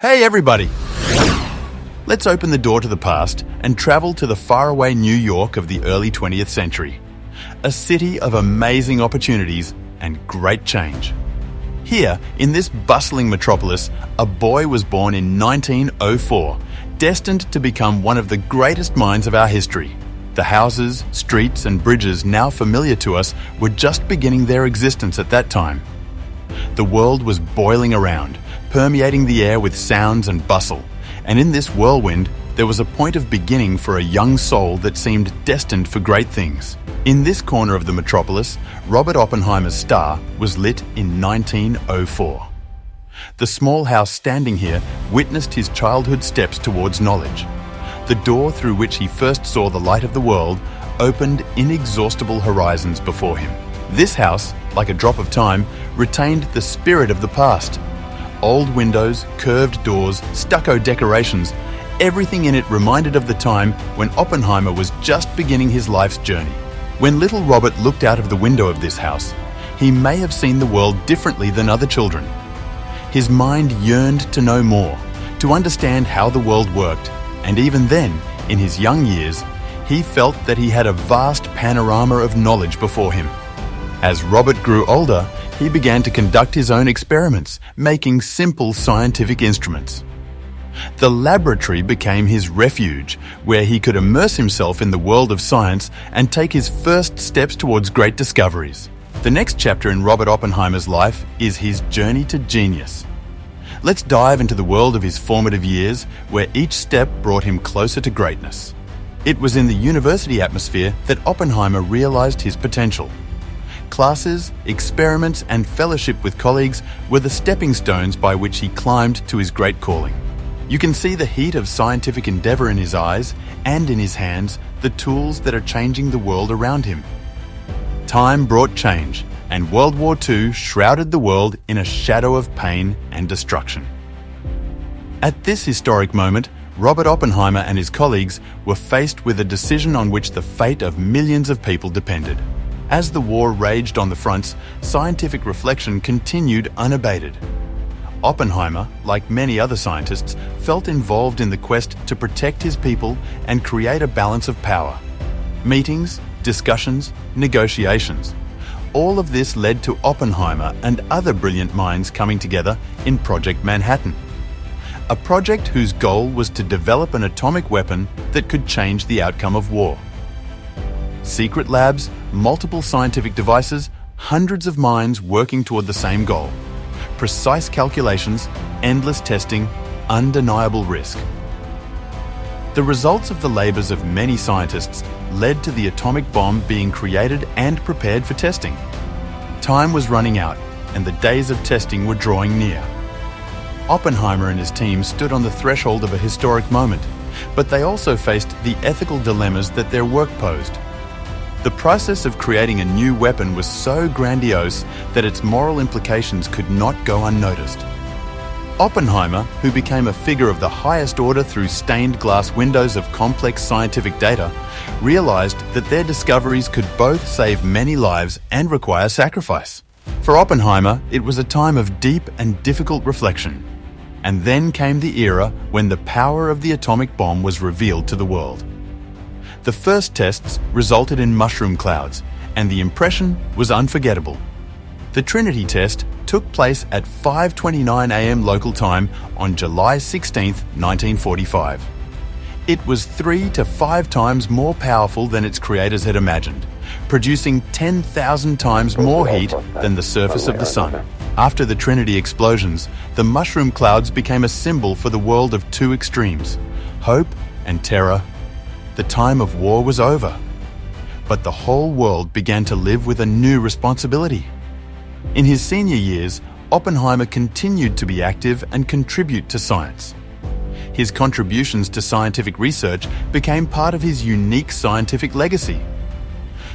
Hey everybody! Let's open the door to the past and travel to the faraway New York of the early 20th century. A city of amazing opportunities and great change. Here, in this bustling metropolis, a boy was born in 1904, destined to become one of the greatest minds of our history. The houses, streets and bridges now familiar to us were just beginning their existence at that time. The world was boiling around, permeating the air with sounds and bustle, and in this whirlwind, there was a point of beginning for a young soul that seemed destined for great things. In this corner of the metropolis, Robert Oppenheimer's star was lit in 1904. The small house standing here witnessed his childhood steps towards knowledge. The door through which he first saw the light of the world opened inexhaustible horizons before him. This house, like a drop of time, retained the spirit of the past. Old windows, curved doors, stucco decorations, everything in it reminded of the time when Oppenheimer was just beginning his life's journey. When little Robert looked out of the window of this house, he may have seen the world differently than other children. His mind yearned to know more, to understand how the world worked, and even then, in his young years, he felt that he had a vast panorama of knowledge before him. As Robert grew older, he began to conduct his own experiments, making simple scientific instruments. The laboratory became his refuge, where he could immerse himself in the world of science and take his first steps towards great discoveries. The next chapter in Robert Oppenheimer's life is his journey to genius. Let's dive into the world of his formative years, where each step brought him closer to greatness. It was in the university atmosphere that Oppenheimer realized his potential. Classes, experiments, and fellowship with colleagues were the stepping stones by which he climbed to his great calling. You can see the heat of scientific endeavor in his eyes and in his hands, the tools that are changing the world around him. Time brought change, and World War II shrouded the world in a shadow of pain and destruction. At this historic moment, Robert Oppenheimer and his colleagues were faced with a decision on which the fate of millions of people depended. As the war raged on the fronts, scientific reflection continued unabated. Oppenheimer, like many other scientists, felt involved in the quest to protect his people and create a balance of power. Meetings, discussions, negotiations. All of this led to Oppenheimer and other brilliant minds coming together in Project Manhattan. A project whose goal was to develop an atomic weapon that could change the outcome of war. Secret labs, multiple scientific devices, hundreds of minds working toward the same goal. Precise calculations, endless testing, undeniable risk. The results of the labors of many scientists led to the atomic bomb being created and prepared for testing. Time was running out, and the days of testing were drawing near. Oppenheimer and his team stood on the threshold of a historic moment, but they also faced the ethical dilemmas that their work posed. The process of creating a new weapon was so grandiose that its moral implications could not go unnoticed. Oppenheimer, who became a figure of the highest order through stained glass windows of complex scientific data, realized that their discoveries could both save many lives and require sacrifice. For Oppenheimer, it was a time of deep and difficult reflection. And then came the era when the power of the atomic bomb was revealed to the world. The first tests resulted in mushroom clouds, and the impression was unforgettable. The Trinity test took place at 5:29 a.m. local time on July 16, 1945. It was 3 to 5 times more powerful than its creators had imagined, producing 10,000 times more heat than the surface of the sun. After the Trinity explosions, the mushroom clouds became a symbol for the world of two extremes, hope and terror. The time of war was over, but the whole world began to live with a new responsibility. In his senior years, Oppenheimer continued to be active and contribute to science. His contributions to scientific research became part of his unique scientific legacy.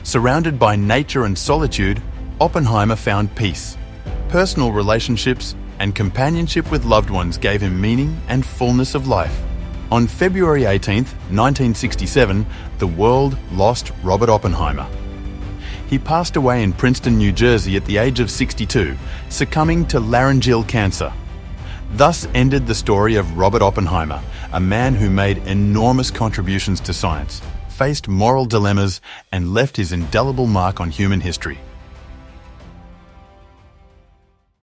Surrounded by nature and solitude, Oppenheimer found peace. Personal relationships and companionship with loved ones gave him meaning and fullness of life. On February 18, 1967, the world lost Robert Oppenheimer. He passed away in Princeton, New Jersey at the age of 62, succumbing to laryngeal cancer. Thus ended the story of Robert Oppenheimer, a man who made enormous contributions to science, faced moral dilemmas, and left his indelible mark on human history.